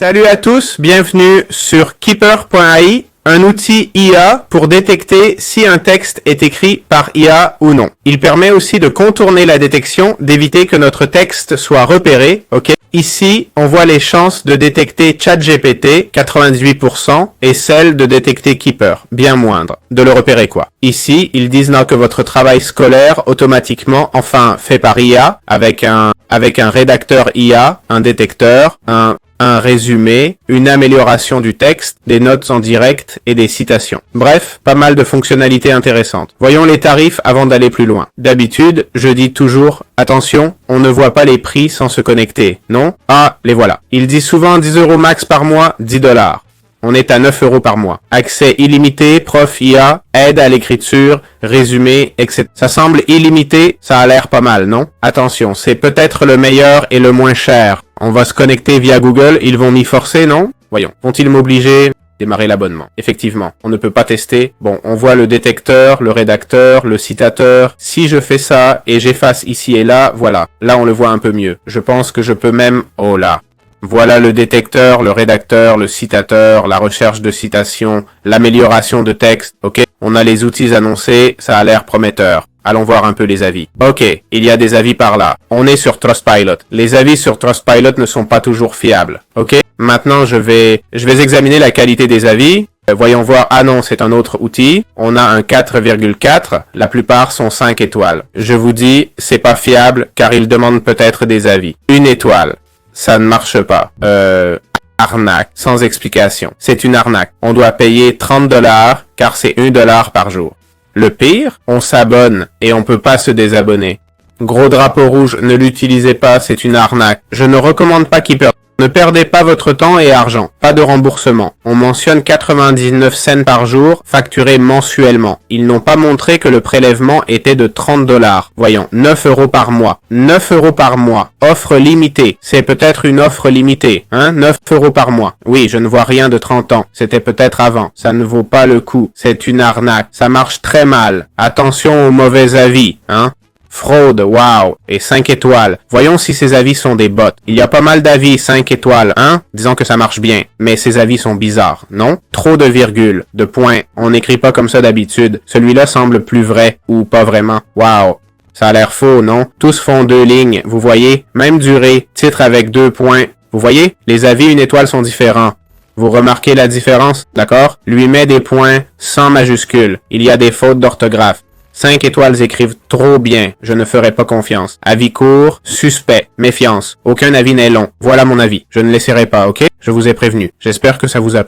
Salut à tous, bienvenue sur Keeper.ai, un outil IA pour détecter si un texte est écrit par IA ou non. Il permet aussi de contourner la détection, d'éviter que notre texte soit repéré, ok? Ici, on voit les chances de détecter ChatGPT, 98%, et celles de détecter Keeper, bien moindres. De le repérer quoi. Ici, ils disent que votre travail scolaire, automatiquement, fait par IA, avec un rédacteur IA, un détecteur, un résumé, une amélioration du texte, des notes en direct et des citations. Bref, pas mal de fonctionnalités intéressantes. Voyons les tarifs avant d'aller plus loin. D'habitude, je dis toujours, attention, on ne voit pas les prix sans se connecter, non? Ah, les voilà. Il dit souvent 10 € max par mois, 10 $. On est à 9 € par mois. Accès illimité, prof IA, aide à l'écriture, résumé, etc. Ça semble illimité, ça a l'air pas mal, non? Attention, c'est peut-être le meilleur et le moins cher. On va se connecter via Google, ils vont m'y forcer, non? Voyons. Vont-ils m'obliger? Démarrer l'abonnement. Effectivement, on ne peut pas tester. Bon, on voit le détecteur, le rédacteur, le citateur. Si je fais ça et j'efface ici et là, voilà. Là, on le voit un peu mieux. Je pense que je peux même... Oh là. Voilà le détecteur, le rédacteur, le citateur, la recherche de citation, l'amélioration de texte, ok? On a les outils annoncés, ça a l'air prometteur. Allons voir un peu les avis. Ok, il y a des avis par là. On est sur Trustpilot. Les avis sur Trustpilot ne sont pas toujours fiables, ok? Maintenant, je vais examiner la qualité des avis. Voyons voir, ah non, c'est un autre outil. On a un 4,4, la plupart sont 5 étoiles. Je vous dis, c'est pas fiable, car il demande peut-être des avis. 1 étoile. Ça ne marche pas. Arnaque, sans explication. C'est une arnaque. On doit payer 30 $, car c'est 1 $ par jour. Le pire, on s'abonne et on peut pas se désabonner. Gros drapeau rouge, ne l'utilisez pas, c'est une arnaque. Je ne recommande pas Keeper. Ne perdez pas votre temps et argent. Pas de remboursement. On mentionne 99 cents par jour, facturé mensuellement. Ils n'ont pas montré que le prélèvement était de 30 $. Voyons, 9 € par mois. 9 € par mois. Offre limitée. C'est peut-être une offre limitée, hein? 9 € par mois. Oui, je ne vois rien de 30 ans. C'était peut-être avant. Ça ne vaut pas le coup. C'est une arnaque. Ça marche très mal. Attention aux mauvais avis, hein? Fraude, wow, et 5 étoiles. Voyons si ces avis sont des bots. Il y a pas mal d'avis 5 étoiles, hein? Disons que ça marche bien. Mais ces avis sont bizarres, non? Trop de virgules, de points. On n'écrit pas comme ça d'habitude. Celui-là semble plus vrai, ou pas vraiment. Wow. Ça a l'air faux, non? Tous font 2 lignes, vous voyez? Même durée, titre avec 2 points. Vous voyez? Les avis 1 étoile sont différents. Vous remarquez la différence, d'accord? Lui met des points sans majuscules. Il y a des fautes d'orthographe. 5 étoiles écrivent trop bien, je ne ferai pas confiance. Avis court, suspect, méfiance. Aucun avis n'est long. Voilà mon avis. Je ne laisserai pas, ok? Je vous ai prévenu. J'espère que ça vous a plu.